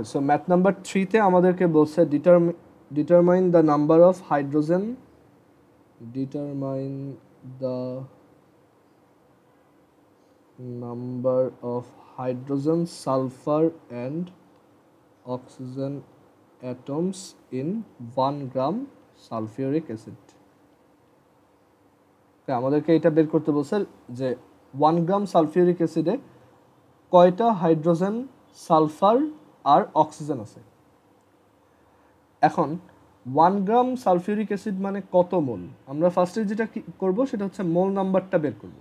So math number 3 তে আমাদেরকে বলছে determine the number of hydrogen, determine the number of hydrogen, sulfur and oxygen atoms in 1 gram sulfuric acid. আমাদেরকে এটা বের করতে বলছে যে 1 গ্রাম সালফিউরিক অ্যাসিডে কয়টা হাইড্রোজেন, সালফার আর অক্সিজেন আছে। এখন 1 গ্রাম সালফিউরিক অ্যাসিড মানে কত মোল, আমরা ফার্স্টে যেটা করব সেটা হচ্ছে মোল নাম্বারটা বের করব।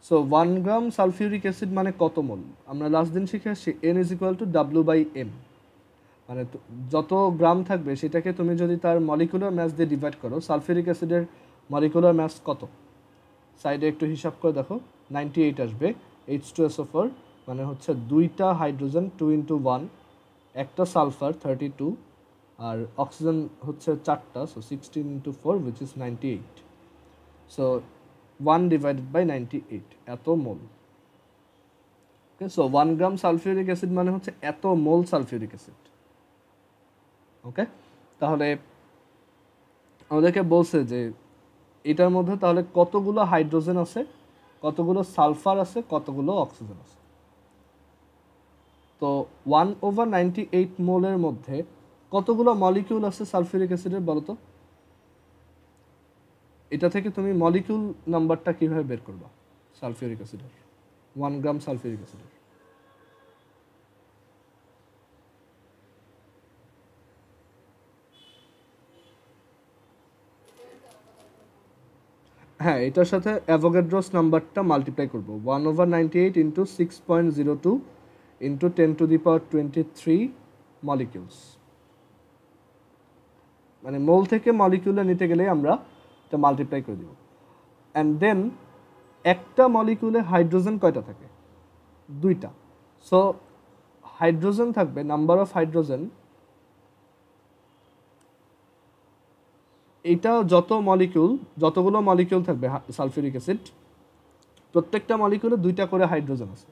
সো 1 গ্রাম সালফিউরিক অ্যাসিড মানে কত মোল, আমরা লাস্ট দিন শিখে আসছি N = W/M, মানে যত গ্রাম থাকবে সেটাকে তুমি যদি তার মলিকুলার মাস দিয়ে ডিভাইড করো, সালফিউরিক অ্যাসিডের মলিকুলার মাস কত, সাইডে একটু হিসাব করে দেখো 98 আসবে। H2SO4 মানে হচ্ছে 2টা হাইড্রোজেন 2 × 1, একটা সালফার 32 আর অক্সিজেন হচ্ছে 4টা, সো 16 × 4 which is 98, সো 1 / 98 এত মোল। ওকে, সো 1 গ্রাম সালফিউরিক অ্যাসিড মানে হচ্ছে এত মোল সালফিউরিক অ্যাসিড। ওকে, তাহলে আমাদেরকে বলছে যে এটার মধ্যে তাহলে কতগুলো হাইড্রোজেন আছে, কতগুলো সালফার আছে, কতগুলো অক্সিজেন আছে। তো 1/98 মোলের মধ্যে কতগুলো মলিকিউল আছে সালফিউরিক অ্যাসিডের বলো তো? এটা থেকে তুমি মলিকিউল নাম্বারটা কিভাবে বের করবা সালফিউরিক অ্যাসিডের, 1 গ্রাম সালফিউরিক অ্যাসিডের? হ্যাঁ, এটার সাথে অ্যাভোগাড্রোস নাম্বারটা মাল্টিপ্লাই করব, 1/98 × 6.02 × 10⁻23 মলিকিউলস। মানে মোল থেকে মলিকিউলে নিতে গেলে আমরা এটা মাল্টিপ্লাই করে দিব। অ্যান্ড দেন একটা মলিকিউলে হাইড্রোজেন কয়টা থাকে? 2টা। সো হাইড্রোজেন থাকবে, নাম্বার অফ হাইড্রোজেন, এটা যতগুলো মলিকিউল থাকবে সালফিউরিক অ্যাসিড, প্রত্যেকটা মলিকিউলে 2টা করে হাইড্রোজেন আছে।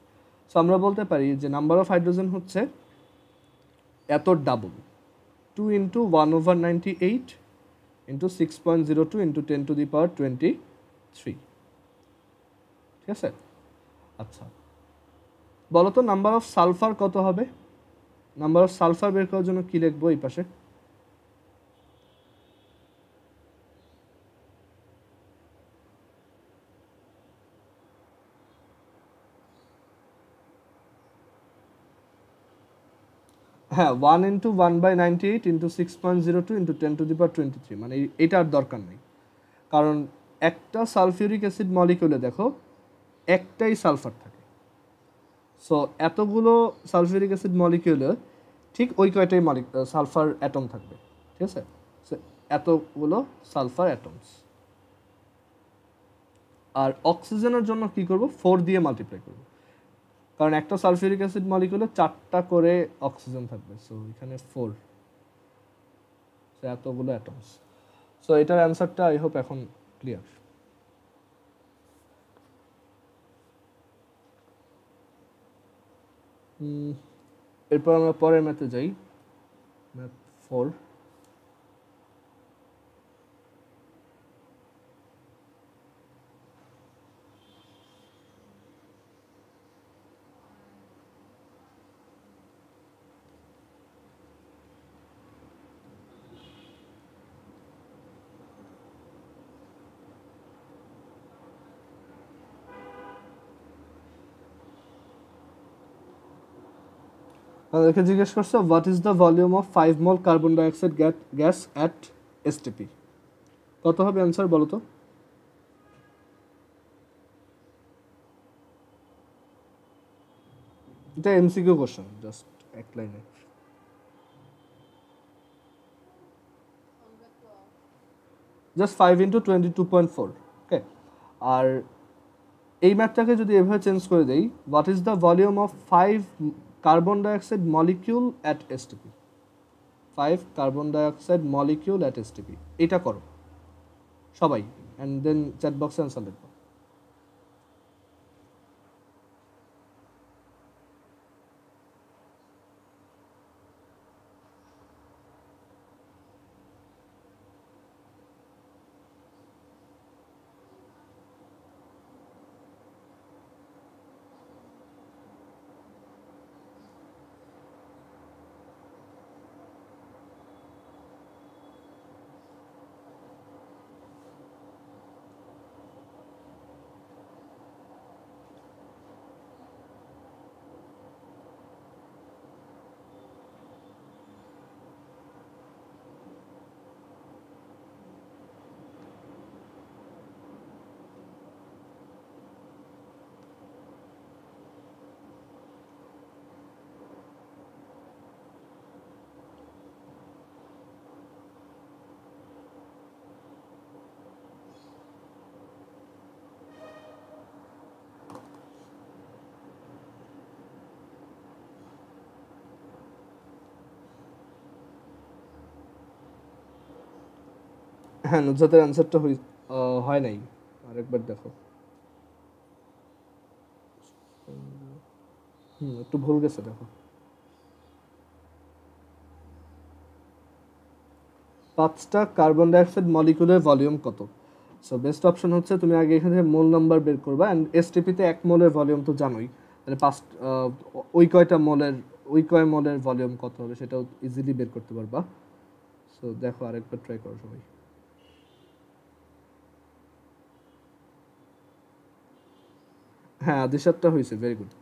সো আমরা বলতে পারি যে নাম্বার অফ হাইড্রোজেন হচ্ছে এত ডাবল, 2 × 1/98 × 6.02 × 10⁻23। ঠিক আছে? আচ্ছা, বলো তো নাম্বার অফ সালফার কত হবে? নাম্বার অফ সালফার বের করার জন্য কি লিখবো এই পাশে? হ্যাঁ, 1 × 1/98 × 6.02 × 10⁻23, মানে এটার দরকার নেই, কারণ একটা সালফিউরিক অ্যাসিড মলিকিউলে দেখো একটাই সালফার থাকে। সো এতগুলো সালফিউরিক অ্যাসিড মলিকিউলে ঠিক ওই কয়টাই সালফার অ্যাটম থাকবে। ঠিক আছে, সো এতগুলো সালফার অ্যাটমস। আর অক্সিজেনের জন্য কি করব? 4 দিয়ে মাল্টিপ্লাই করব, কারণ একটা সালফিউরিক অ্যাসিড মলিকিউলে 4টা করে অক্সিজেন থাকবে। সো এখানে 4, সো এতগুলো অ্যাটমস। সো এটার অ্যান্সারটা আই হোপ এখন ক্লিয়ার। এরপর আমরা পরের ম্যাথে যাই, ম্যাথ 4। আমাদেরকে জিজ্ঞেস করছে what is the volume of 5 mole carbon dioxide gas at STP. কত হবে অ্যান্সার বলো তো? এটা এমসিকিউ কোশ্চেন, জাস্ট এক লাইনে। জাস্ট 5 × 22.4। ওকে, আর এই ম্যাথটাকে যদি এভাবে চেঞ্জ করে দেই, what is the volume of 5 carbon dioxide molecule at STP, 5 carbon dioxide molecule at STP, এটা করো সবাই, অ্যান্ড দেন চ্যাট বক্সে অ্যান্সার লিখবো। হ্যাঁ, নুজহাতের অ্যান্সারটা হয় নাই, আরেকবার দেখো। একটু ভুল গেছে, দেখো। 5টা কার্বন ডাইঅক্সাইড মলিকুলের ভলিউম কত? সো বেস্ট অপশন হচ্ছে তুমি আগে এখানে মোল নাম্বার বের করবা, অ্যান্ড এসটিপিতে 1 মোলের ভলিউম তো জানোই, তাহলে ওই কয়টা মোলের, ওই কয় মোলের ভলিউম কত হবে সেটাও ইজিলি বের করতে পারবা। সো দেখো, আরেকবার ট্রাই করো সবাই। হ্যাঁ, আদিশারটা হয়েছে, ভেরি গুড।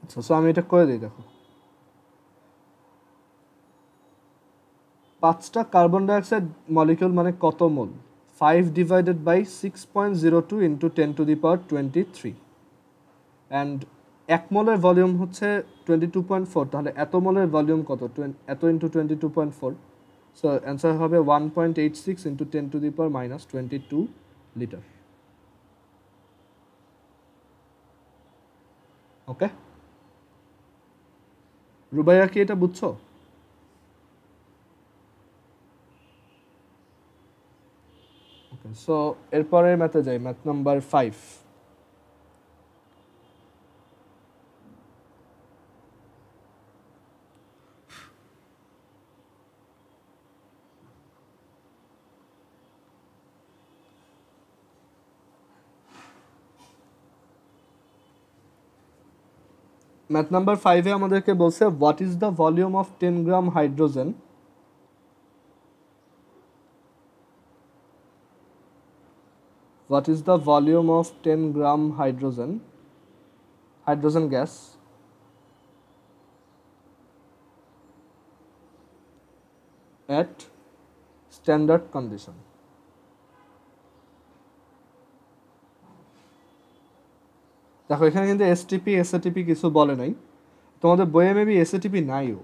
আচ্ছা, সো আমি এটা করে দিই, দেখো। 5টা কার্বন ডাইঅক্সাইড মলিকিউল মানে কত মোল? 5 ডিভাইডেড বাই 6.02 ইন্টু 10⁻23, অ্যান্ড 1 মোলের ভলিউম হচ্ছে 22.4, তাহলে এত মোলের ভলিউম কত? এত ইন্টু 22.4, সো অ্যান্সার হবে 1.86 ইন্টু 10⁻22 লিটার। ওকে, রুবাইয়া কি এটা বুঝছো? ওকে, সো এরপরের ম্যাথে যাই, ম্যাথ নাম্বার 5। ম্যাথ নাম্বার 5-এ আমাদেরকে বলছে what is the volume of 10 gram hydrogen, what is the volume of 10 gram hydrogen gas at standard condition? দেখো, এখানে কিন্তু এসটিপি এসএটিপি কিছু বলে নাই, তোমাদের বইয়ে মেবি এসএটিপি নাইও,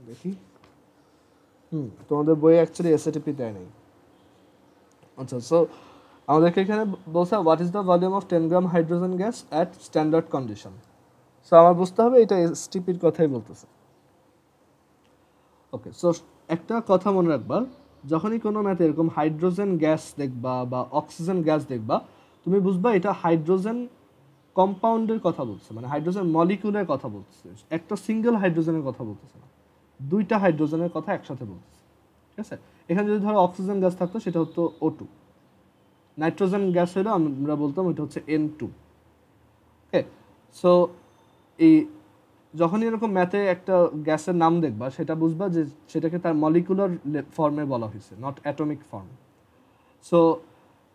দেখি। তোমাদের বইয়ে অ্যাকচুয়ালি এসএটিপি দেয় নাই। আচ্ছা, সো আমাদেরকে এখানে বলছে what is the volume of 10 gram hydrogen gas at standard condition. So আমার বুঝতে হবে এটা এসটিপির কথাই বলতেছে। ওকে, সো একটা কথা মনে রাখবা, যখনই কোনো ম্যাথে এরকম হাইড্রোজেন গ্যাস দেখবা বা অক্সিজেন গ্যাস দেখবা, তুমি বুঝবা এটা হাইড্রোজেন কম্পাউন্ডের কথা বলছে, মানে হাইড্রোজেন মলিকুলের কথা বলছে, একটা সিঙ্গেল হাইড্রোজেনের কথা বলতেছে না, দুইটা হাইড্রোজেনের কথা একসাথে বলতেছে। ঠিক আছে, এখানে যদি ধরো অক্সিজেন গ্যাস থাকতো সেটা হতো O2, নাইট্রোজেন গ্যাস হলো আমরা বলতাম এটা হচ্ছে N2। ওকে, সো এই যখনই এরকম ম্যাথে একটা গ্যাসের নাম দেখবা, সেটা বুঝবা যে সেটাকে তার মলিকুলার ফর্মে বলা হয়েছে, not atomic form. So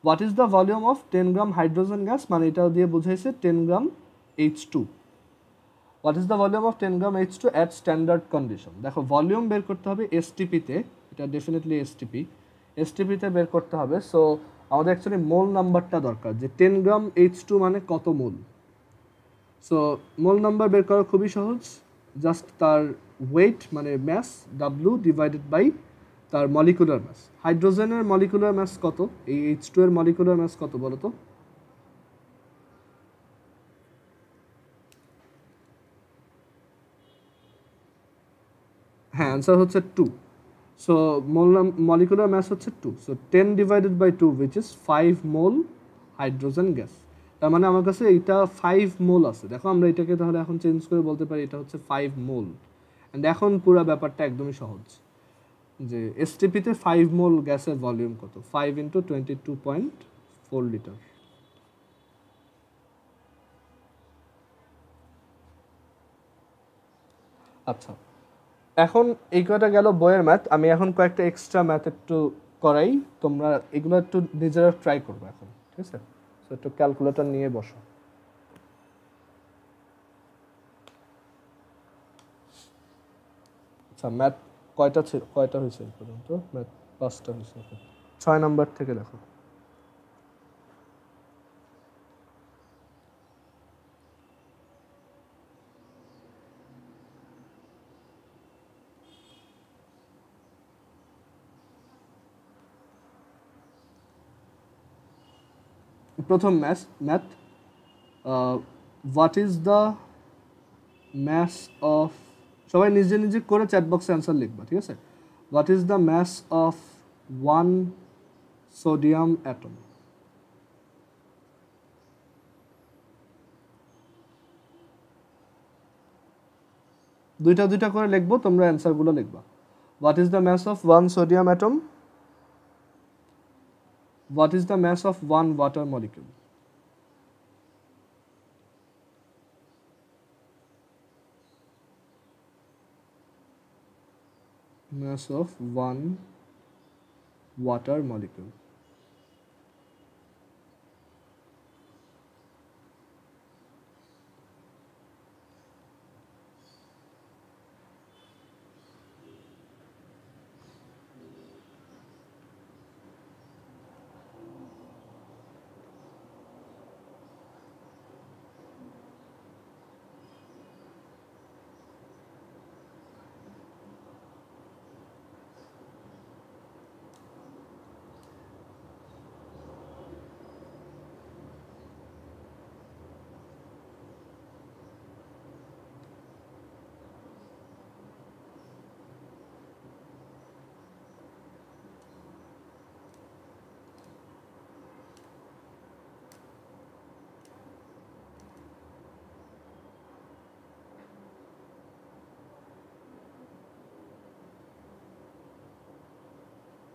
what is the volume of 10 gram hydrogen gas, মানে এটা দিয়ে বুঝাইছে 10 গ্রাম H2। What is the volume of 10 gram H2 at standard condition? দেখো, ভলিউম বের করতে হবে এসটিপিতে, এটা ডেফিনেটলি এসটিপিতে বের করতে হবে। সো আমাদের অ্যাকচুয়ালি মোল নাম্বারটা দরকার, যে 10 গ্রাম H2 মানে কত মোল। সো মোল নাম্বার বের করা খুবই সহজ, জাস্ট তার ওয়েট মানে ম্যাস ডাব্লু ডিভাইডেড বাই তার মলিকুলার ম্যাস। হাইড্রোজেনের মলিকুলার ম্যাস কত? এই H2 এর মলিকুলার ম্যাস কত বলো তো? হ্যাঁ, অ্যান্সার হচ্ছে 2। সো মলিকুলার ম্যাস হচ্ছে 2, so 10 divided by 2 which is 5 mole hydrogen gas. তার মানে আমার কাছে এটা 5 মোল আছে। দেখো, আমরা এটাকে তাহলে এখন চেঞ্জ করে বলতে পারি এটা হচ্ছে 5 মোল। অ্যান্ড এখন পুরো ব্যাপারটা একদমই সহজ, যে এসটিপিতে 5 মোল গ্যাসের ভলিউম কত? 5 ইন্টু 22.4 লিটার। আচ্ছা, এখন এই কয়টা গেল বইয়ের ম্যাথ। আমি এখন কয়েকটা এক্সট্রা ম্যাথ একটু করাই, তোমরা এগুলো একটু নিজেরা ট্রাই করবে এখন, ঠিক আছে? তো একটু ক্যালকুলেটর নিয়ে বসো। আচ্ছা, ম্যাথ কয়টা হয়েছে এই পর্যন্ত? ম্যাথ 5টা হয়েছে। 6 নাম্বার থেকে দেখো। প্রথম math, what is the mass of, সবাই নিজে নিজে করে চ্যাট বক্সে অ্যান্সার লিখবা, ঠিক আছে? What is the mass of one sodium atom? দুইটা দুইটা করে লিখবো, তোমরা অ্যান্সারগুলো লিখবা। What is the mass of one sodium atom? What is the mass of one water molecule? mass of one water molecule.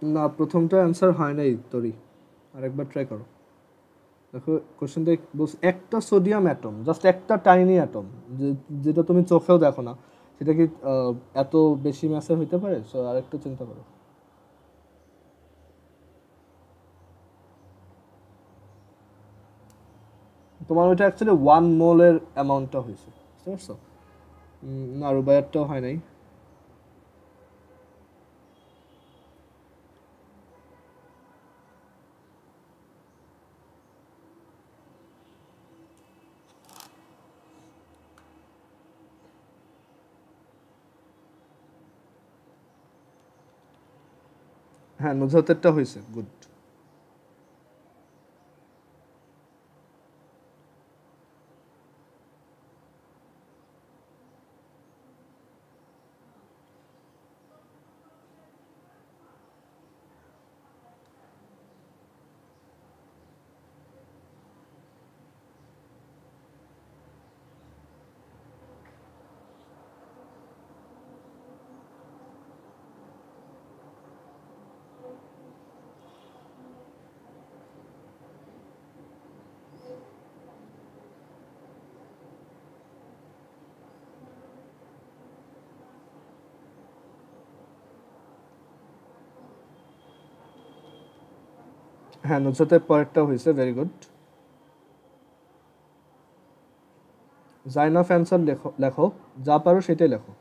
না, প্রথমটা অ্যান্সার হয় নাই তোরই, আরেকবার ট্রাই করো। দেখো কোশ্চেনটা বলছে একটা সোডিয়াম অ্যাটম, জাস্ট একটা টাইনি অ্যাটম, যেটা তুমি চোখেও দেখো না, সেটা কি এত বেশি ম্যাসের হইতে পারে? সো আরেকটা চিন্তা করো। তোমার ওইটা অ্যাকচুয়ালি 1 মোলের অ্যামাউন্টটা হয়েছে, বুঝতে পারছো? না, রুবাইয়ারটাও হয় নাই। হ্যাঁ, নুজহাতেরটা হয়েছে, গুড। হ্যাঁ, নুজহাতের পরেরটা হয়েছে, ভেরি গুড। জাইনাফ অ্যান্সার লেখো, লেখো যা পারো সেটাই লেখো।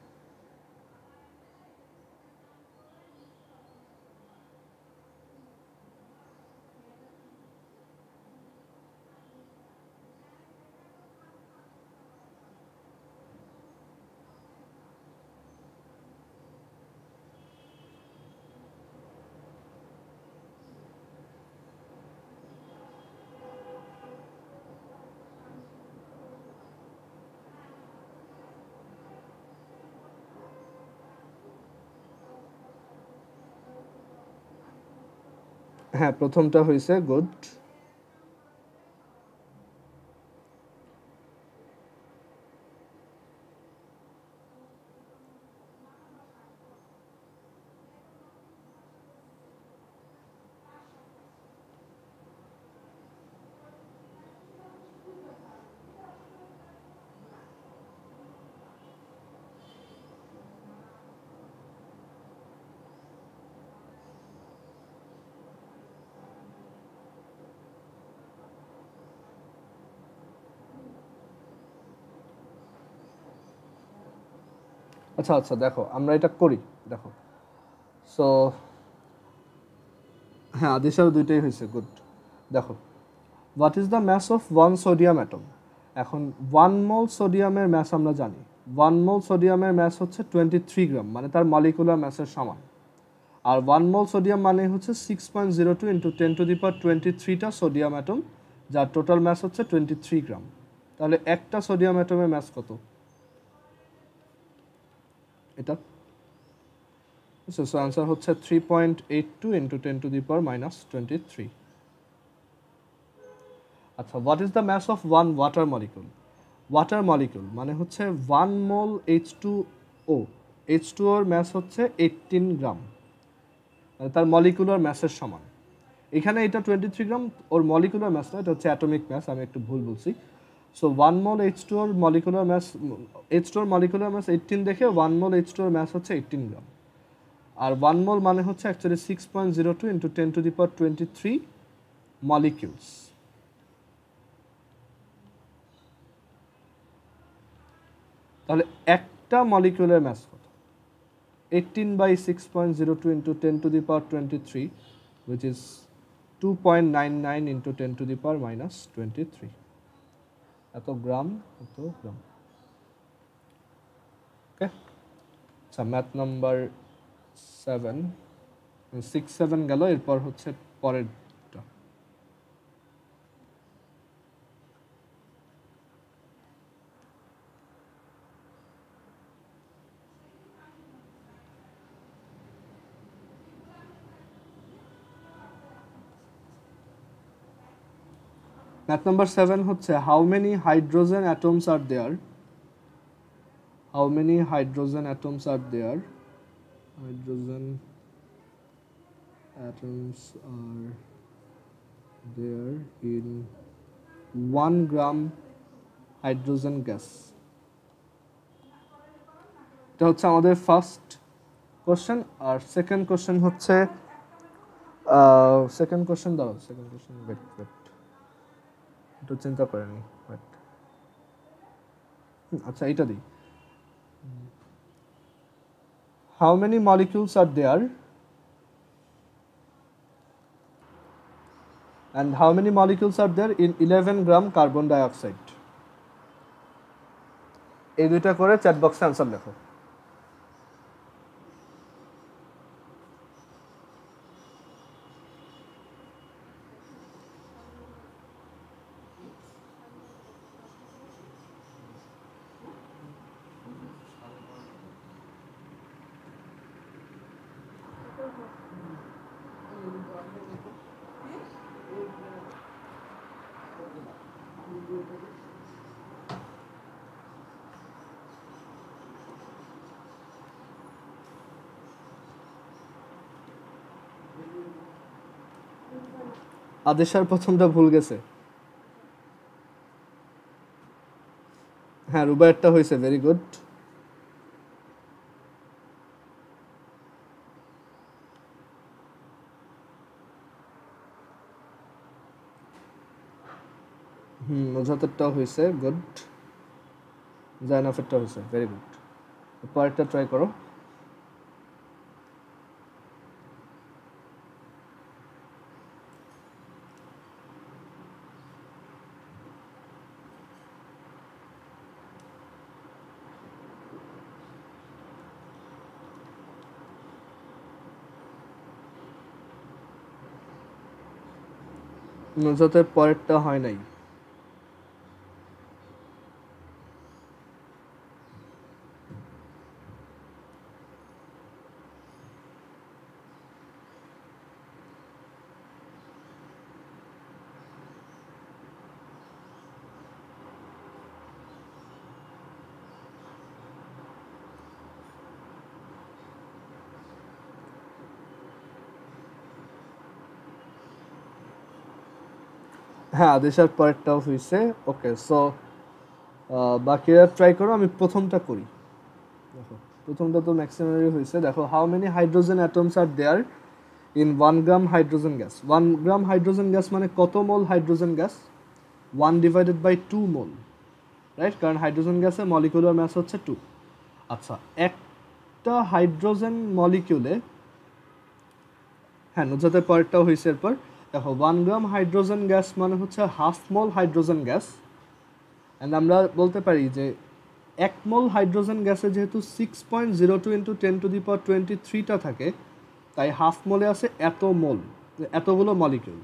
হ্যাঁ, প্রথমটা হয়েছে, গুড। আচ্ছা আচ্ছা, দেখো আমরা এটা করি, দেখো। সো হ্যাঁ, আদিশার দুইটাই হয়েছে, গুড। দেখো, what is the mass of one sodium atom? এখন 1 মোল সোডিয়ামের ম্যাস আমরা জানি, 1 মোল সোডিয়ামের ম্যাস হচ্ছে 23 গ্রাম, মানে তার মলিকুলার ম্যাসের সমান। আর 1 মোল সোডিয়াম মানে হচ্ছে 6.02 × 10⁻23টা সোডিয়াম অ্যাটম, যার টোটাল ম্যাস হচ্ছে 23 গ্রাম। তাহলে একটা সোডিয়াম অ্যাটমের মাস কত? এটা সো आंसर হচ্ছে 3.82 × 10⁻⁻23। আচ্ছা, what is the mass of one water molecule? Water molecule মানে হচ্ছে 1 মোল H2O। H2O এর মাস হচ্ছে 18 গ্রাম, মানে তার মলিকুলার ম্যাসের সমান। এখানে এটা 23 গ্রাম, ওর মলিকুলার ম্যাস না, এটা হচ্ছে অ্যাটমিক ম্যাস, আমি একটু ভুল বলছি। সো 1 মোল H2O এর মলিকুলার ম্যাস, H2O এর মলিকুলার ম্যাস 18 দেখে 1 মোল H2O এর ম্যাস হচ্ছে 18 গ্রাম। আর 1 মোল মানে হচ্ছে অ্যাকচুয়ালি 6.02 × 10⁻23 মলিকিউলস। তাহলে একটা মলিকিউলের ম্যাস কত? 18/6.02 × 10⁻23, which is 2.99 × 10⁻⁻23। এত গ্রাম। ওকে, আচ্ছা, ম্যাথ নাম্বার 7 6 7 গেল, এরপর হচ্ছে পরেরটা। ম্যাথ নাম্বার 7 হচ্ছে how many hydrogen atoms are there? How many hydrogen atoms are there? Hydrogen atoms are there in 1 gram hydrogen gas. এটা হচ্ছে আমাদের ফার্স্ট কোশ্চেন। আর সেকেন্ড কোশ্চেন হচ্ছে ওয়েট একটু চিন্তা করে নি। আচ্ছা, এটা দিই। How many molecules are there and how many molecules are there in 11 gram carbon dioxide? এই দুইটা করে চ্যাট বক্সে आंसर লেখো। আদেশার প্রথমটা ভুল গেছে। হ্যাঁ, রুবাইরটা হয়েছে, ভেরি গুড। মুজাতেরটাও হয়েছে, গুড। জায়নাফেরটা হয়েছে, ভেরি গুড। পরেরটা ট্রাই করো। নুজরাতের পরেরটা হয় নাই। হ্যাঁ, আদেশার পরেরটাও হয়েছে। ওকে, সো বাকিরা ট্রাই করো, আমি প্রথমটা করি। দেখো, প্রথমটা তো ম্যাক্সিমামই হয়েছে। দেখো, how many hydrogen atoms are there in 1 gram hydrogen gas? 1 gram hydrogen gas মানে কত mole hydrogen gas? 1/2 mole, right? কারণ হাইড্রোজেন গ্যাসের মলিকুলার ম্যাস হচ্ছে 2। আচ্ছা, একটা হাইড্রোজেন মলিকিউলে, হ্যাঁ, নুজরাতের পরেরটাও হয়েছে। এরপর দেখো, 1 গ্রাম হাইড্রোজেন গ্যাস মানে হচ্ছে half mole hydrogen gas. And আমরা বলতে পারি যে 1 মোল হাইড্রোজেন গ্যাসে যেহেতু 6.02 × 10⁻23টা থাকে, তাই হাফ মোলে আছে এত মোল, এতগুলো মলিকিউল।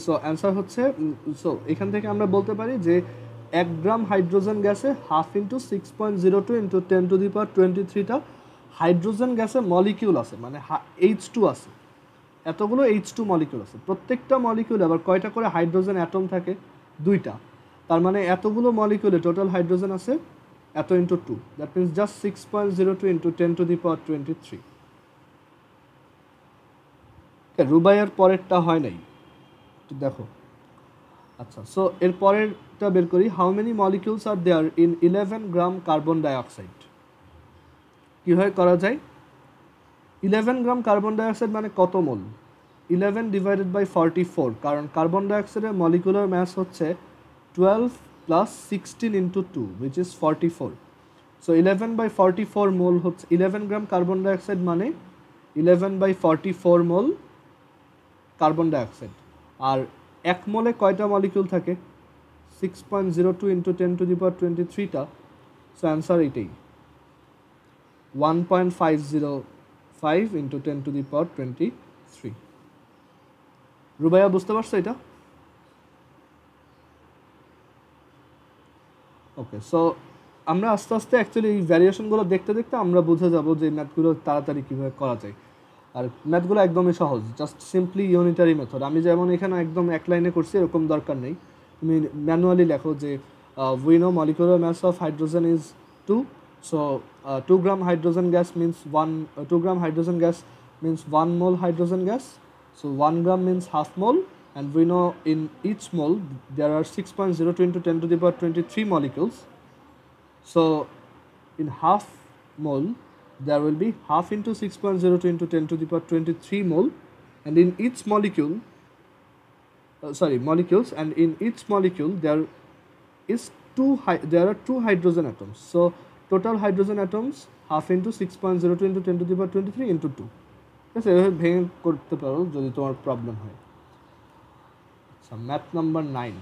সো অ্যান্সার হচ্ছে, সো এখান থেকে আমরা বলতে পারি যে 1 গ্রাম হাইড্রোজেন গ্যাসে 1/2 ইন্টু 6.02 ইন্টু 10⁻23টা হাইড্রোজেন গ্যাসে মলিকিউল আছে, মানে H2 আছে, এতগুলো H2 মলিকিউল আছে। প্রত্যেকটা মলিকিউলে আবার কয়টা করে হাইড্রোজেন অ্যাটম থাকে? 2টা। তার মানে এতগুলো মলিকিউলে টোটাল হাইড্রোজেন আছে এত into 2, that means just 6.02 into 10⁻23। রুবাইয়ের পরেরটা হয় নাই, দেখো। আচ্ছা, সো এর পরেরটা বের করি। How many molecules are there in 11 gram carbon dioxide? কীভাবে করা যায়? 11 গ্রাম কার্বন ডাইঅক্সাইড মানে কত মোল? 11 ডিভাইডেড বাই 44, কারণ কার্বন ডাইঅক্সাইডের মলিকুলার ম্যাস হচ্ছে 12 plus 16 into 2 which is 44। So 11 by 44 mole হচ্ছে 11 গ্রাম কার্বন ডাইঅক্সাইড, মানে 11 বাই 44 মোল কার্বন ডাইঅক্সাইড। আর 1 মোলে কয়টা মলিকিউল থাকে? 6.02 ইন্টু 10⁻23টা। সো অ্যান্সার এইটাই, 1.505 ইন্টু 10⁻23। রুবাইয়া বুঝতে পারছো এটা? ওকে, সো আমরা আস্তে আস্তে অ্যাকচুয়ালি এই ভ্যারিয়েশনগুলো দেখতে দেখতে আমরা বুঝে যাব যে ম্যাথগুলো তাড়াতাড়ি কীভাবে করা যায়। আর ম্যাথগুলো একদমই সহজ, জাস্ট সিম্পলি ইউনিটারি মেথড। আমি যেমন এখানে একদম এক লাইনে করছি এরকম দরকার নেই, তুমি ম্যানুয়ালি লেখো যে we know molecular mass of hydrogen is 2, so 2 gram hydrogen gas means 2 gram hydrogen gas means 1 mole hydrogen gas, so 1 gram means half mole, and we know in each mole there are 6.02 into 10⁻23 molecules. So in half mole there will be half into 6.02 into 10⁻23 mole, and in each molecule molecules, and in each molecule there are two hydrogen atoms. So total hydrogen atoms half into 6.02 into 10⁻23 into 2. ঠিক আছে, এভাবে ভেঙে করতে পারো যদি তোমার problem হয়। আচ্ছা, ম্যাথ নাম্বার 9।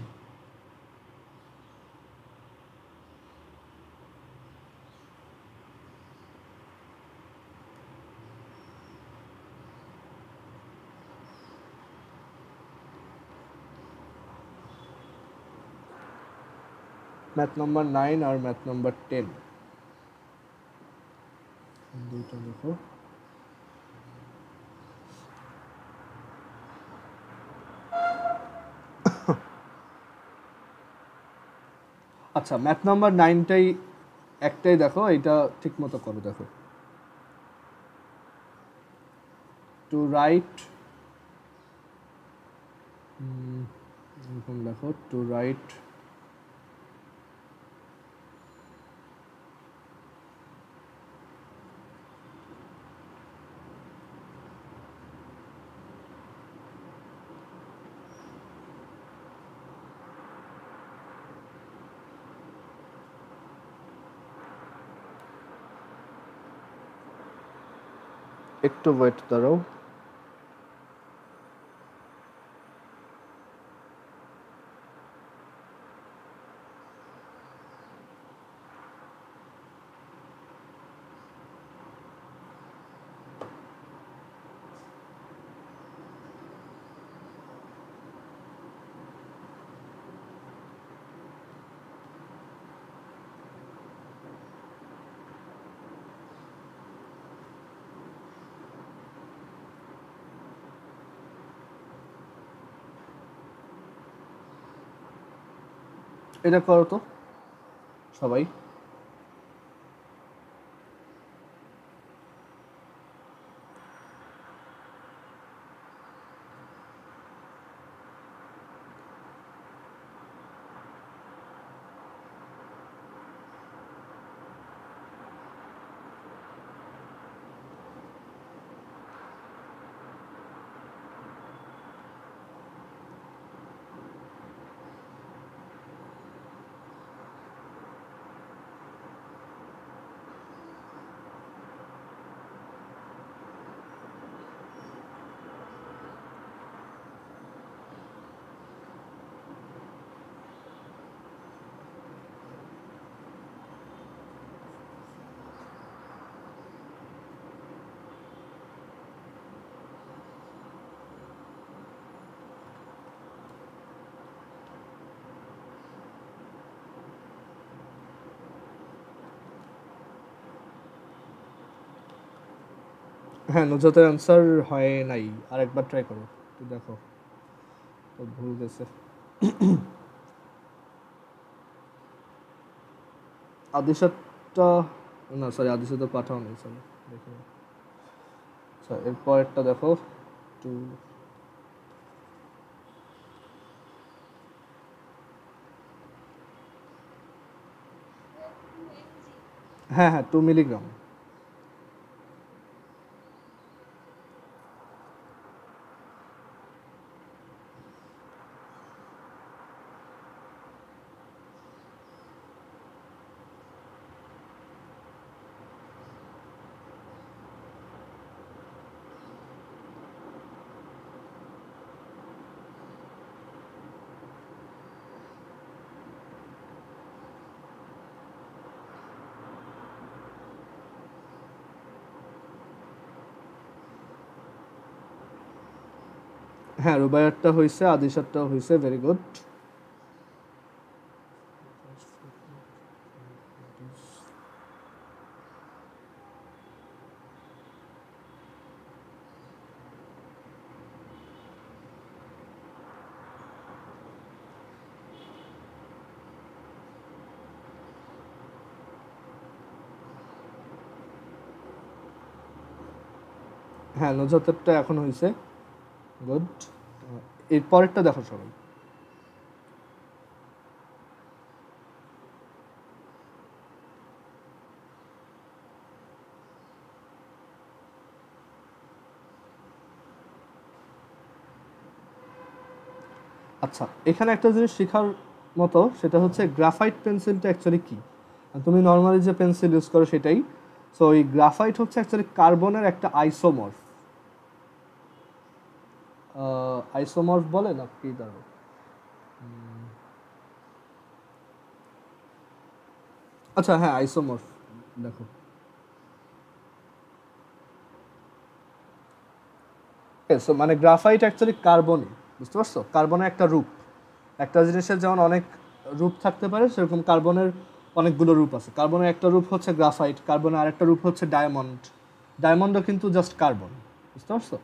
ম্যাথ নাম্বার 9 আর ম্যাথ নাম্বার 10 দুইটা দেখো। আচ্ছা, ম্যাথ নাম্বার 9টাই একটাই দেখো, এটা ঠিক মতো করো। দেখো, টু রাইট দেখো, টু রাইট একটু ওয়েট দাঁড়াও। এটা করো তো সবাই। হ্যাঁ, নুজাতের অ্যান্সার হয় নাই, আরেকবার ট্রাই করো, একটু দেখো তো ভুল গেছে। আদিশাটা, না সরি, আদিশা তো পাঠাও নেই, সরি দেখো। আচ্ছা, এর পরেরটা দেখো টু। হ্যাঁ হ্যাঁ, 2 মিলিগ্রাম। হ্যাঁ, রুবাইয়ারটা হয়েছে, আদিশারটাও হয়েছে, ভেরি গুড। হ্যাঁ, নুজাতেরটা এখন হয়েছে, গুড। এর পরেরটা দেখো সবাই। আচ্ছা, এখানে একটা জিনিস শেখার মতো, সেটা হচ্ছে গ্রাফাইট পেন্সিলটা অ্যাকচুয়ালি কি। তুমি নর্মালি যে পেন্সিল ইউজ করো সেটাই। সো এই গ্রাফাইট হচ্ছে অ্যাকচুয়ালি কার্বনের একটা আইসোমর্ফ। আইসোমর্ফ বলে না কি দাঁড়ো, আচ্ছা হ্যাঁ, আইসোমর্ফ। দেখো, সো মানে গ্রাফাইট অ্যাকচুয়ালি কার্বনই, বুঝতে পারছো, কার্বনের একটা রূপ। একটা জিনিসের যেমন অনেক রূপ থাকতে পারে, সেরকম কার্বনের অনেকগুলো রূপ আছে। কার্বনের একটা রূপ হচ্ছে গ্রাফাইট, কার্বনের আরেকটা রূপ হচ্ছে ডায়মন্ড। ডায়মন্ডও কিন্তু জাস্ট কার্বন, বুঝতে পারছো।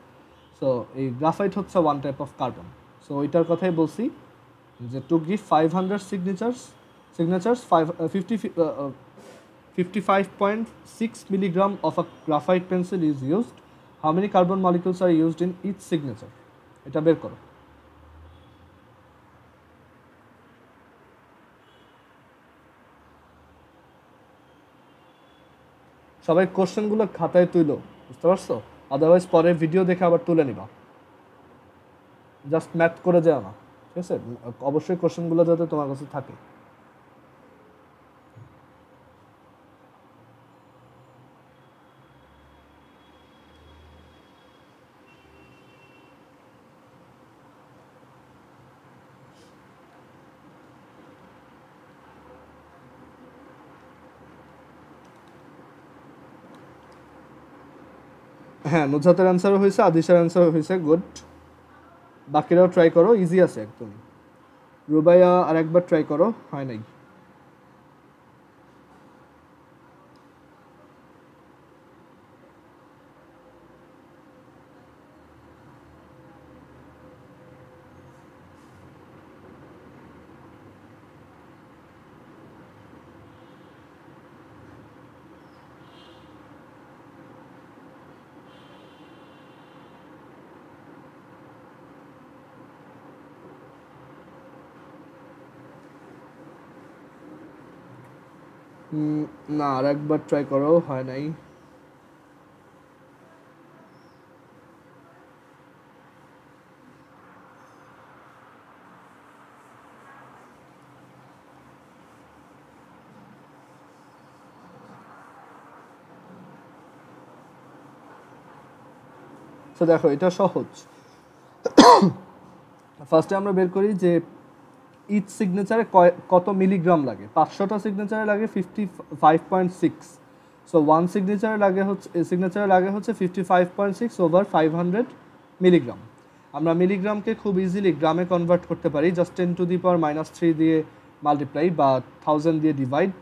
সো এই গ্রাফাইট হচ্ছে one type of carbon. So ওইটার কথাই বলছি, যে to give 500 সিগনেচার্স 55.6 milligram of a graphite pencil is used. How many carbon molecules are used in each signature? এটা বের করো। সবাই কোশ্চেনগুলো খাতায় তুলো, বুঝতে পারছো, আদারওয়াইজ পরে ভিডিও দেখে আবার তুলে নিবা, জাস্ট ম্যাথ করে যাও না, ঠিক আছে। অবশ্যই কোশ্চেনগুলো যাতে তোমার কাছে থাকে। হ্যাঁ, নুজাতের অ্যান্সারও হয়েছে, আদিশার অ্যান্সারও হয়েছে, গুড। বাকিরাও ট্রাই করো, ইজি আছে একদম। রুবাইয়া আর একবার ট্রাই করো, হয় নাই। না, আর একবার ট্রাই করো, হয় নাই। তো দেখো, এটা সহজ। ফার্স্টে আমরা বের করি যে ইচ সিগনেচারে কত মিলিগ্রাম লাগে। 500টা সিগনেচারে লাগে 55.6। সো ওয়ান সিগনেচারে লাগে হচ্ছে 55.6/500 মিলিগ্রাম। আমরা মিলিগ্রামকে খুব ইজিলি গ্রামে কনভার্ট করতে পারি, জাস্ট 10⁻³ দিয়ে মাল্টিপ্লাই বা 1000 দিয়ে ডিভাইড।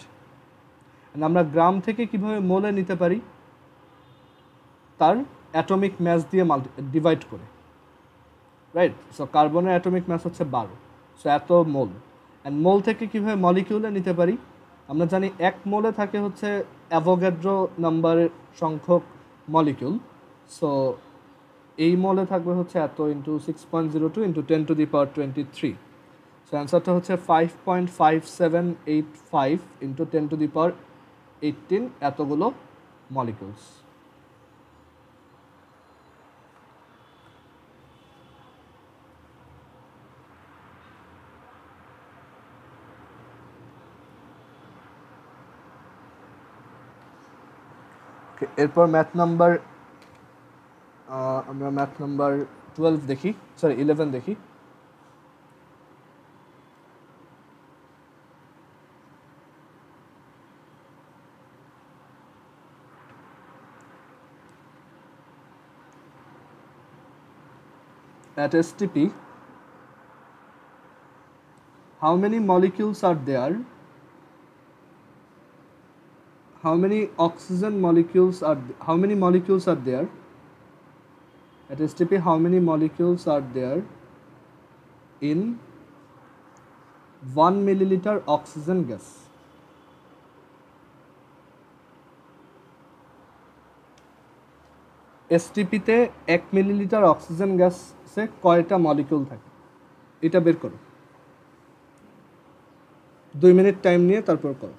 আমরা গ্রাম থেকে কিভাবে মোলে নিতে পারি, তার অ্যাটমিক ম্যাস দিয়ে ডিভাইড করে, রাইট? সো কার্বনের অ্যাটমিক ম্যাস হচ্ছে 12, সো এত মোল। অ্যান্ড মোল থেকে কীভাবে মলিকিউলে নিতে পারি? আমরা জানি 1 মোলে থাকে হচ্ছে অ্যাভোগাড্রো নাম্বারের সংখ্যক মলিকিউল। সো এই মোলে থাকবে হচ্ছে এত ইন্টু 6.02 ইন্টু 10⁻23। সো অ্যান্সারটা হচ্ছে 5.5785 ইন্টু 10⁻18 এতগুলো মলিকিউলস। এরপর আমরা ম্যাথ নাম্বার 12 দেখি, সরি 11 দেখি। At STP, how many molecules are there? How many molecules are there? At STP, how many molecules are there in 1 milliliter oxygen gas? STP-তে 1 millilitre oxygen গ্যাসে কয়টা molecule থাকে এটা বের করো। 2 মিনিট টাইম নিয়ে তারপর করো।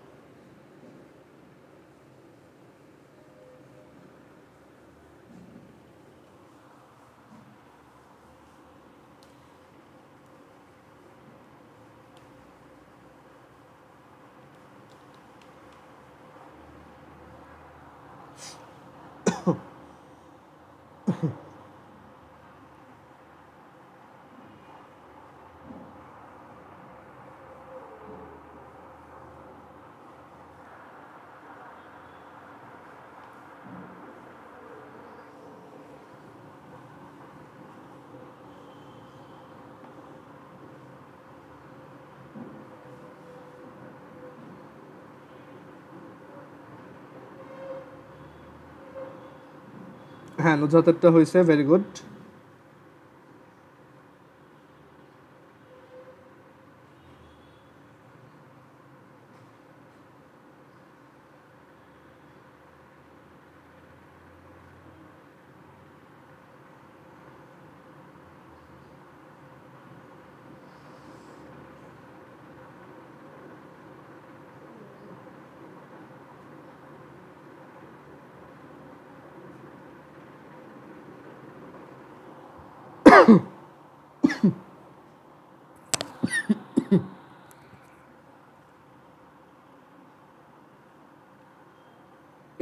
হ্যাঁ, নুজাতেরটা হয়েছে, ভেরি গুড।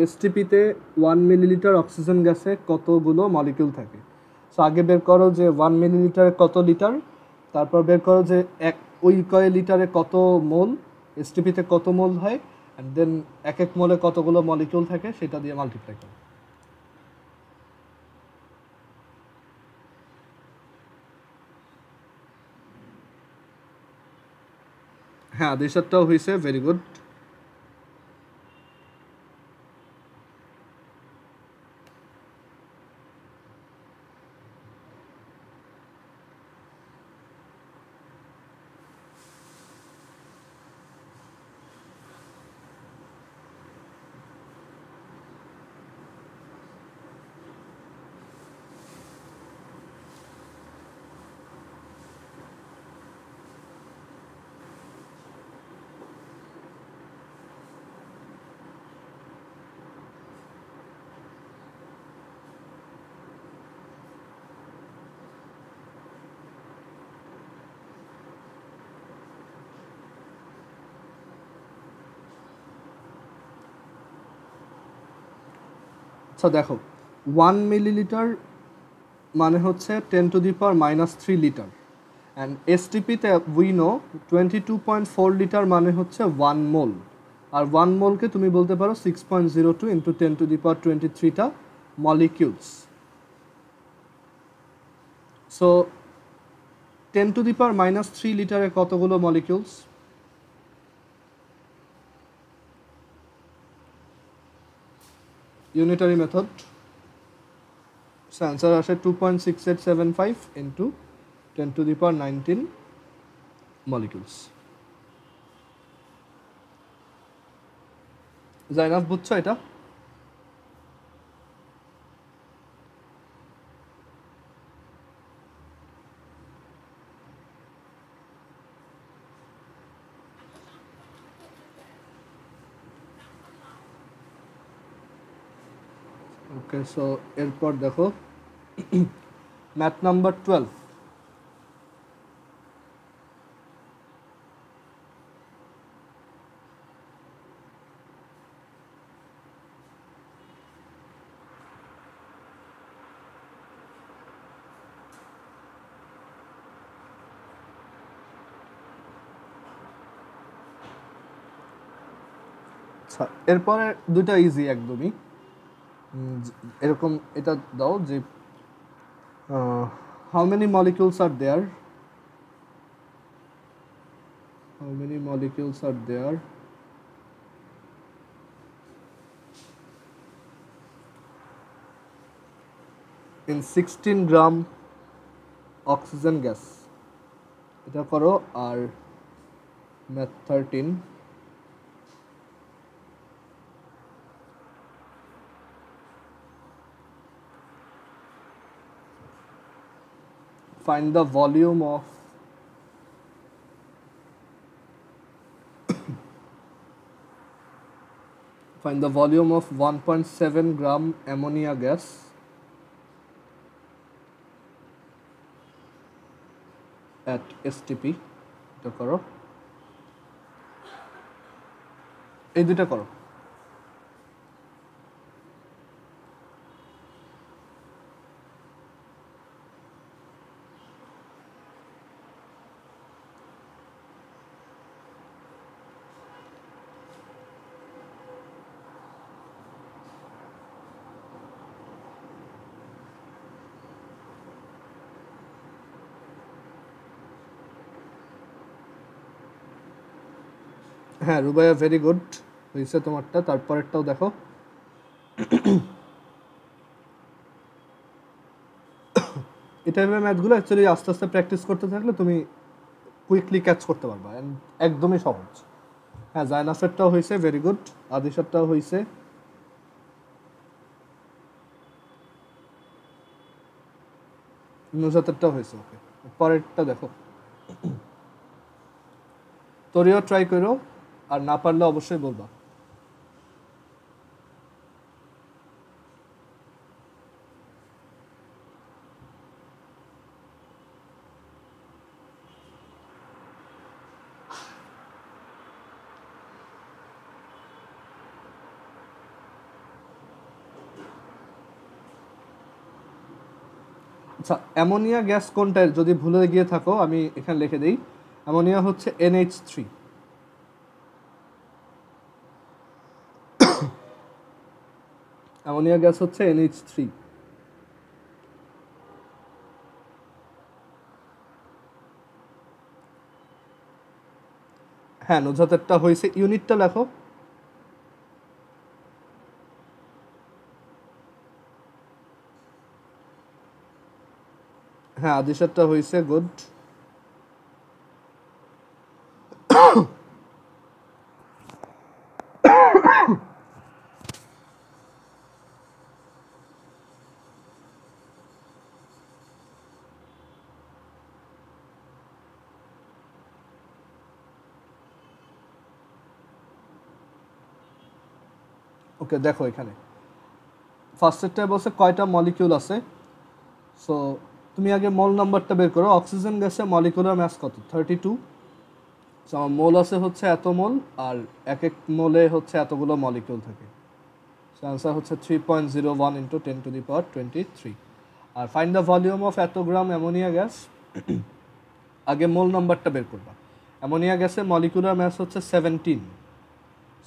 এসটিপিতে 1 মিলিলিটার অক্সিজেন গ্যাসে কতগুলো মলিকিউল থাকে। সো আগে বের করো যে 1 মিলিলিটারে কত লিটার, তারপর বের করো যে ওই কয় লিটারে কত মোল, এসটিপিতে কত মোল হয়, অ্যান্ড দেন এক এক মোলে কতগুলো মলিকিউল থাকে সেটা দিয়ে মাল্টিপ্লাই করো। হ্যাঁ, দেশারটাও হয়েছে, ভেরি গুড। আচ্ছা দেখো, 1 মিলিলিটার মানে হচ্ছে 10⁻³ লিটার, অ্যান্ড এসটিপিতে উই নো 22.4 লিটার মানে হচ্ছে 1 মোল, আর 1 মোলকে তুমি বলতে পারো 6.02 ইন্টু 10⁻23টা মলিকিউলস। সো 10⁻³ লিটারে কতগুলো molecules? Unitary method. So answer আসে 2.6875 ইন্টু 10⁻19 মলিকিউলস। জাইনাফ বুঝছো এটা? ওকে, সো এরপর দেখো ম্যাথ নাম্বার 12। আচ্ছা, এরপরে দুইটা ইজি একদমই। এরকম এটা দাও যে how many molecules are there, how many molecules are there in 16 gram oxygen gas. এটা করো। আর math 13, find the volume of find the volume of 1.7 gram ammonia gas at STP। এটা করো, এই দুইটা করো। হ্যাঁ রুবাইয়া, ভেরি গুড হয়েছে তোমারটা। তারপরেরটাও দেখো। এই টাইপের ম্যাথগুলো অ্যাকচুয়ালি আস্তে আস্তে প্র্যাকটিস করতে থাকলে তুমি কুইকলি ক্যাচ করতে পারবা, একদমই সহজ। হ্যাঁ জাইনাফেরটাও হয়েছে, ভেরি গুড। আদিশারটাও হয়েছে। নুজাতেরটাও হয়েছে। ওকে, পরেরটা দেখো। তোরিও ট্রাই করো, আর না পারলে অবশ্যই বলবা। আচ্ছা, অ্যামোনিয়া গ্যাস কোনটা যদি ভুলে গিয়ে থাকো আমি এখানে লিখে দিই। অ্যামোনিয়া হচ্ছে NH3। অ্যামোনিয়া গ্যাস হচ্ছে NH3। হ্যাঁ নুজাতেরটা হয়েছে। ইউনিটটা লেখো। হ্যাঁ আদিশারটা হয়েছে, গুড। ওকে দেখো এখানে ফার্স্টেরটায় বলছে কয়টা মলিকিউল আছে। সো তুমি আগে মোল নাম্বারটা বের করো। অক্সিজেন গ্যাসে মলিকুলার মাস কত? 32। সো আমার মোল আছে হচ্ছে এত মোল, আর এক এক মোলে হচ্ছে এতগুলো মলিকিউল থাকে। সো অ্যান্সার হচ্ছে 3.01 ইন্টু 10⁻23। আর ফাইন্ড দ্য ভলিউম অফ এত গ্রাম অ্যামোনিয়া গ্যাস। আগে মোল নাম্বারটা বের করবা। অ্যামোনিয়া গ্যাসে মলিকুলার মাস হচ্ছে 17।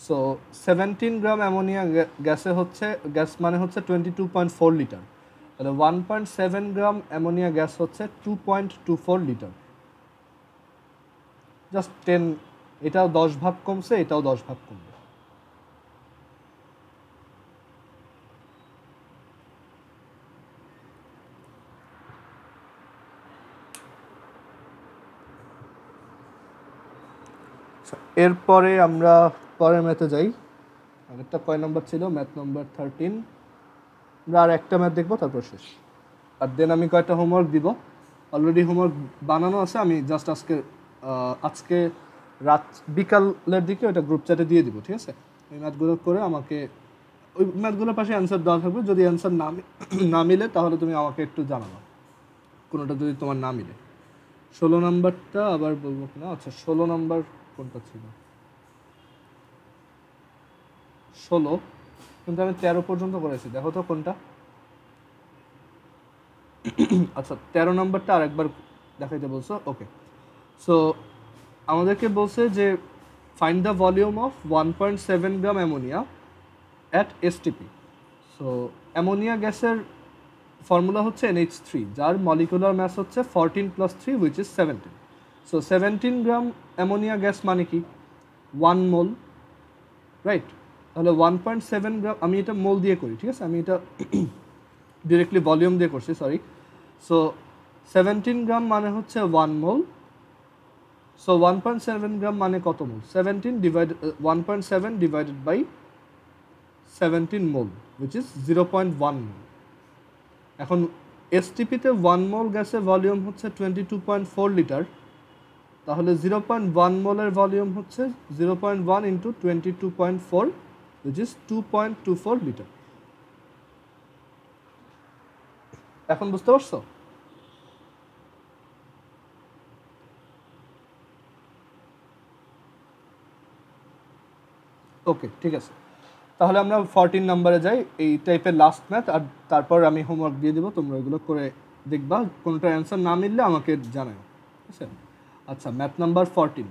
সো 17 গ্রাম অ্যামোনিয়া গ্যাসে হচ্ছে, গ্যাস মানে হচ্ছে 22.4 লিটার। তাহলে 1.7 গ্রাম অ্যামোনিয়া গ্যাস হচ্ছে 2.24 লিটার। জাস্ট 10, এটাও 10 ভাগ কমছে, এটাও 10 ভাগ কমবে। এরপরে আমরা পরের ম্যাথে যাই। আগেরটা কয় নাম্বার ছিল? Math number 13। আমরা আর একটা ম্যাথ দেখবো, তারপর শেষ। আর দেন আমি কয়েকটা হোমওয়ার্ক দিব। অলরেডি হোমওয়ার্ক বানানো আছে, আমি জাস্ট আজকে রাত বিকালের দিকে ওটা গ্রুপ চ্যাটে দিয়ে দিব, ঠিক আছে? ওই ম্যাথগুলো করে আমাকে, ওই ম্যাথগুলোর পাশে অ্যান্সার দেওয়া থাকবে। যদি অ্যান্সার না মিলে তাহলে তুমি আমাকে একটু জানাবা, কোনোটা যদি তোমার না মিলে। 16 নাম্বারটা আবার বলবো কিনা? আচ্ছা, 16 নাম্বার কোনটা ছিল? 16, কিন্তু আমি 13 পর্যন্ত করেছি, দেখো তো কোনটা। আচ্ছা, 13 নাম্বারটা আরেকবার দেখাইতে বলছো। ওকে, সো আমাদেরকে বলছে যে find the volume of 1.7 gram ammonia at STP. So ammonia গ্যাসের ফর্মুলা হচ্ছে NH3, যার মলিকুলার ম্যাস হচ্ছে 14 + 3 which is 17। So 17 gram ammonia gas মানে কি? 1 মোল, রাইট? তাহলে 1.7 গ্রাম, আমি এটা মোল দিয়ে করি, ঠিক আছে? আমি এটা ডিরেক্টলি ভলিউম দিয়ে করছি, সরি। সো 17 গ্রাম মানে হচ্ছে 1 মোল। সো 1.7 গ্রাম মানে কত mole? 1.7 divided by 17 mole which is 0.1 mole. এখন এসটিপিতে 1 মোল গ্যাসের ভলিউম হচ্ছে 22.4 লিটার। তাহলে 0.1 মোলের ভলিউম হচ্ছে 0.1 ইন্টু 22.4 which is 2.24 লিটার। এখন বুঝতে পারছো? ওকে, ঠিক আছে। তাহলে আমরা 14 নাম্বারে যাই, এই টাইপের লাস্ট ম্যাথ। আর তারপর আমি হোমওয়ার্ক দিয়ে দেবো, তোমরা ওইগুলো করে দেখবা। কোনটা অ্যান্সার না মিললে আমাকে জানাও, ঠিক আছে? আচ্ছা, ম্যাথ নাম্বার 14।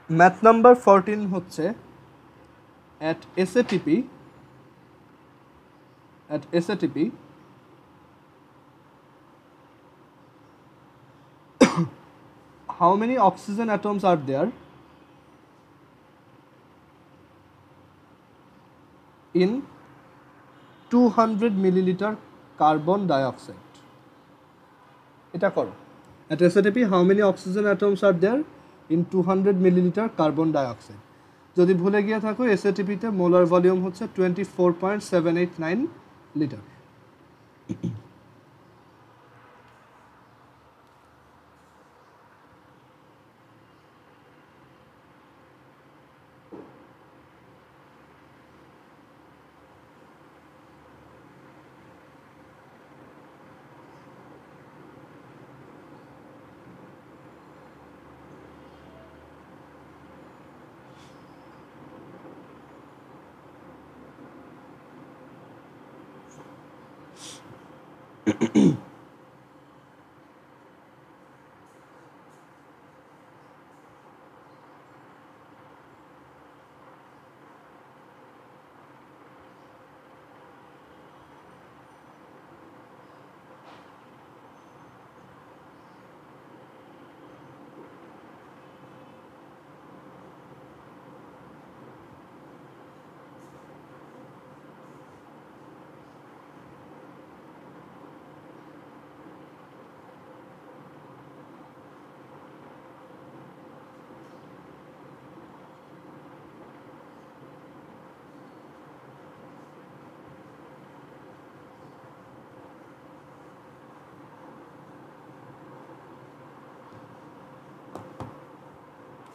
ম্যাথ নাম্বার 14 হচ্ছে at SATP how many oxygen atoms are there in 200 milliliter carbon dioxide? এটা করো। At SATP how many oxygen atoms are there in 200 milliliter carbon dioxide? যদি ভুলে গিয়ে থাকো, এসএটিপিতে মোলার ভলিউম হচ্ছে 24.789 লিটার।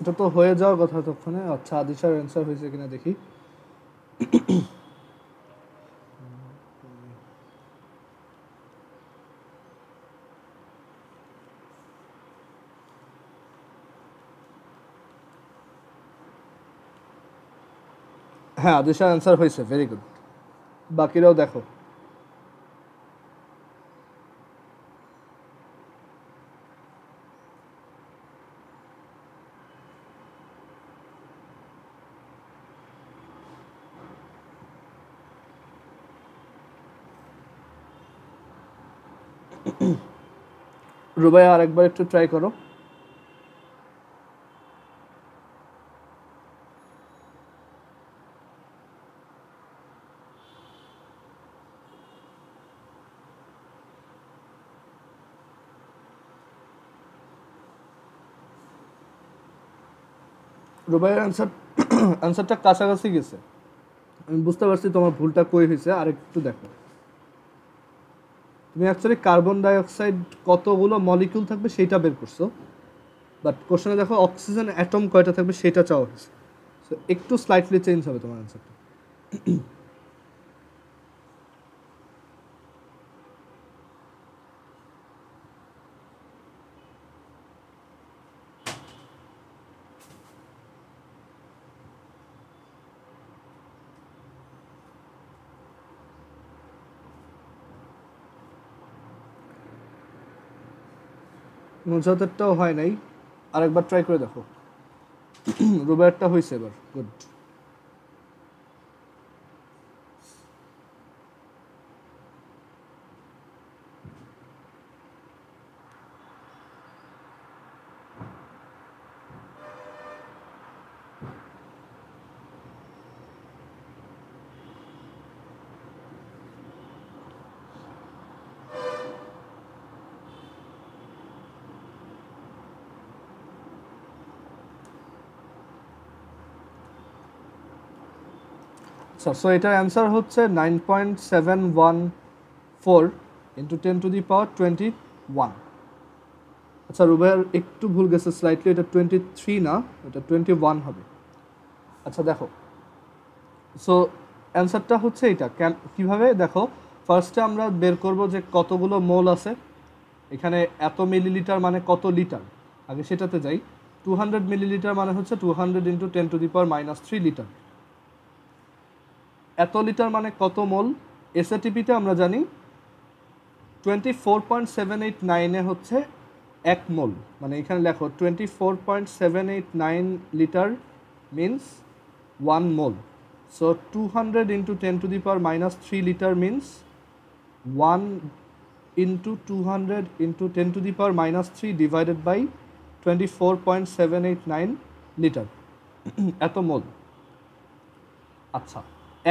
এটা তো হয়ে যাওয়ার কথা তখনে। আচ্ছা, আদিশার অ্যান্সার হয়েছে কিনা দেখি। হ্যাঁ, আদিশার অ্যান্সার হয়েছে, ভেরি গুড। বাকিরাও দেখো। রুবাইয়া আরেকবার একটু ট্রাই করো। রুবাইয়ের অ্যান্সারটা কাছাকাছি গেছে, আমি বুঝতে পারছি তোমার ভুলটা কই হয়েছে। আর একটু দেখো, তুমি অ্যাকচুয়ালি কার্বন ডাইঅক্সাইড কতগুলো মলিকিউল থাকবে সেটা বের করছো, বাট কোশ্চেনে দেখো অক্সিজেন অ্যাটম কয়টা থাকবে সেটা চাওয়া হয়েছে। সো একটু স্লাইটলি চেঞ্জ হবে তোমার অ্যান্সারটা। নুজাতেরটাও হয় নাই, আরেকবার ট্রাই করে দেখো। রুবাইয়েরটা হয়েছে এবার, গুড। আচ্ছা, সো এটার অ্যান্সার হচ্ছে 9.714 ইন্টু 10⁻21। আচ্ছা, রুবাইয়ের একটু ভুল গেছে স্লাইটলি, এটা 23 না, এটা 21 হবে। আচ্ছা দেখো, সো অ্যান্সারটা হচ্ছে এটা। কীভাবে দেখো, ফার্স্টে আমরা বের করব যে কতগুলো মোল আছে এখানে। এত মিলিলিটার মানে কত লিটার, আগে সেটাতে যাই। 200 মিলিলিটার মানে হচ্ছে 200 ইন্টু 10⁻³ লিটার। এত লিটার মানে কত মোল, এসএটিপিতে আমরা জানি 24.789 হচ্ছে 1 মোল। মানে এখানে লেখো 24.789 litre means 1 mole. So 200 into 10⁻³ litre means 1 into 200 into 10⁻³ divided by 24.789 litre, এত মোল। আচ্ছা,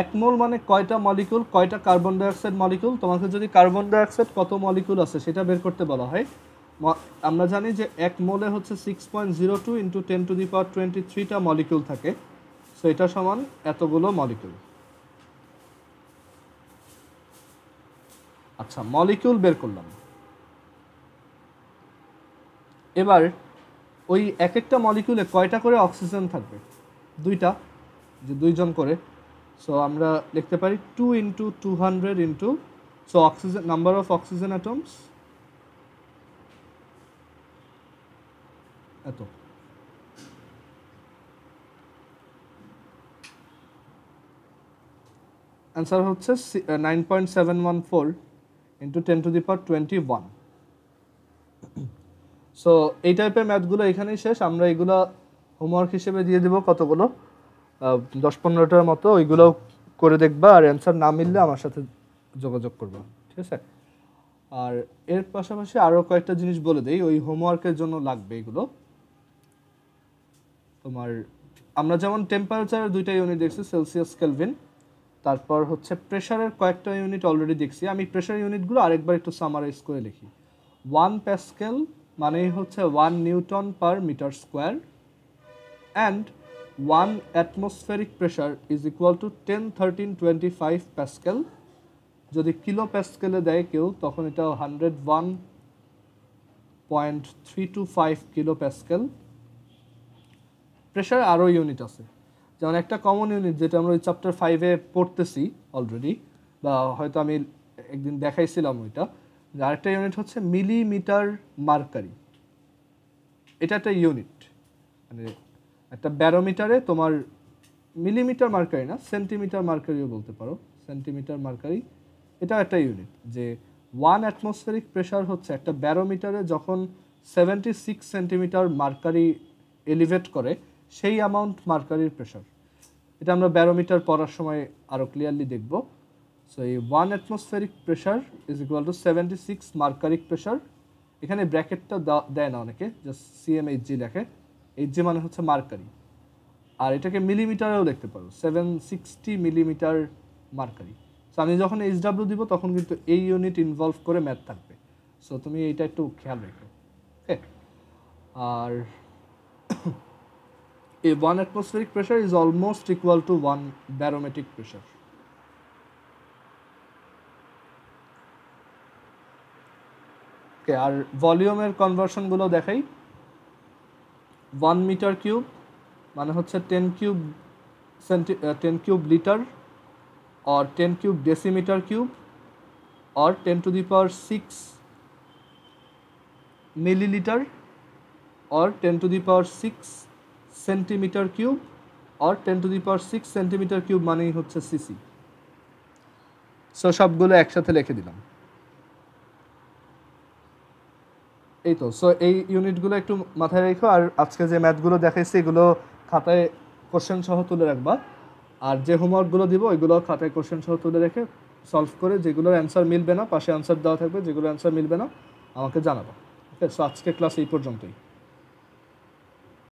1 মোল মানে কয়টা মলিকুল, কয়টা কার্বন ডাইঅক্সাইড মলিকুল। তোমাকে যদি কার্বন ডাইঅক্সাইড কত মলিকুল আছে সেটা বের করতে বলা হয়, আমরা জানি যে 1 মোলে হচ্ছে 6.02 ইন্টু 10⁻23টা মলিকুল থাকে। সো এটা সমান এতগুলো মলিকুল। আচ্ছা, মলিকুল বের করলাম। এবার ওই এক একটা মলিকুলে কয়টা করে অক্সিজেন থাকবে, 2টা, যে 2জন করে। সো আমরা লিখতে পারি 2 into 200 into, so oxygen, number of oxygen atoms এত। অ্যান্সার হচ্ছে 9.714 ইন্টু 10⁻21। সো এই টাইপের ম্যাথগুলো এখানেই শেষ। আমরা এগুলো হোমওয়ার্ক হিসেবে দিয়ে দেবো কতগুলো, 10-15টার মতো। ওইগুলো করে দেখবা, আর অ্যান্সার না মিললে আমার সাথে যোগাযোগ করবা, ঠিক আছে? আর এর পাশাপাশি আরও কয়েকটা জিনিস বলে দেই, ওই হোমওয়ার্কের জন্য লাগবে এগুলো তোমার। আমরা যেমন টেম্পারেচারের 2টা ইউনিট দেখছি, সেলসিয়াস, কেলভিন। তারপর হচ্ছে প্রেশারের কয়েকটা ইউনিট অলরেডি দেখছি। আমি প্রেশার ইউনিটগুলো আরেকবার একটু সামারাইজ করে লিখি। 1 প্যাসকেল মানেই হচ্ছে 1 newton per metre square, and 1 atmospheric pressure is equal to 101325 pascal. যদি কিলো প্যাসকেলে দেয় কেউ তখন এটা 101.325 কিলো প্যাসকেল। প্রেশার আরও ইউনিট আছে, যেমন একটা কমন ইউনিট যেটা আমরা ওই চ্যাপ্টার 5-এ পড়তেছি অলরেডি, বা হয়তো আমি একদিন দেখাইছিলাম ওইটা। আরেকটা ইউনিট হচ্ছে মিলিমিটার মার্কারি। এটা একটা ইউনিট, মানে একটা ব্যারোমিটারে তোমার মিলিমিটার মার্কারি না, সেন্টিমিটার মার্কারিও বলতে পারো, সেন্টিমিটার মার্কারি। এটা একটা ইউনিট, যে 1 অ্যাটমসফেরিক প্রেশার হচ্ছে একটা ব্যারোমিটারে যখন 76 সেন্টিমিটার মার্কারি এলিভেট করে, সেই অ্যামাউন্ট মার্কারির প্রেশার। এটা আমরা ব্যারোমিটার পড়ার সময় আরও ক্লিয়ারলি দেখব। সো এই 1 atmospheric pressure is equal to 76 মার্কারিক প্রেশার। এখানে ব্র্যাকেটটা দেয় না অনেকে, জাস্ট CMHG লেখে। এইচজি মানে হচ্ছে মার্কারি, আর এটাকে মিলিমিটারেও লিখতে পারো, 760 মিলিমিটার মার্কারি। সো আমি যখন HW দিব তখন কিন্তু এই ইউনিট ইনভলভ করে ম্যাথ থাকবে। সো তুমি এইটা একটু খেয়াল রেখো, ওকে? আর 1 atmospheric pressure is almost equal to 1 barometric pressure. ওকে, আর ভলিউমের কনভার্সনগুলো দেখাই। 1 মিটার কিউব মানে হচ্ছে 10 cube litre or 10 cube decimeter cube or 10 to the power 6 milliliter or 10 to the power 6 centimeter cube or 10 to the power 6 centimeter cube মানেই হচ্ছে CC. So সবগুলো একসাথে লিখে দিলাম। এই তো, সো এই ইউনিটগুলো একটু মাথায় রেখো, আর আজকে যে ম্যাথগুলো দেখাইছি এগুলো খাতায় কোশ্চেন সহ তুলে রাখবা, আর যে হোমওয়ার্কগুলো দিব ওইগুলো খাতায় কোশ্চেন সহ তুলে রেখে সলভ করে যেগুলোর অ্যান্সার মিলবে না পাশে অ্যান্সার দেওয়া থাকবে, যেগুলো অ্যান্সার মিলবে না আমাকে জানাবো। ওকে, সো আজকে ক্লাস এই পর্যন্তই।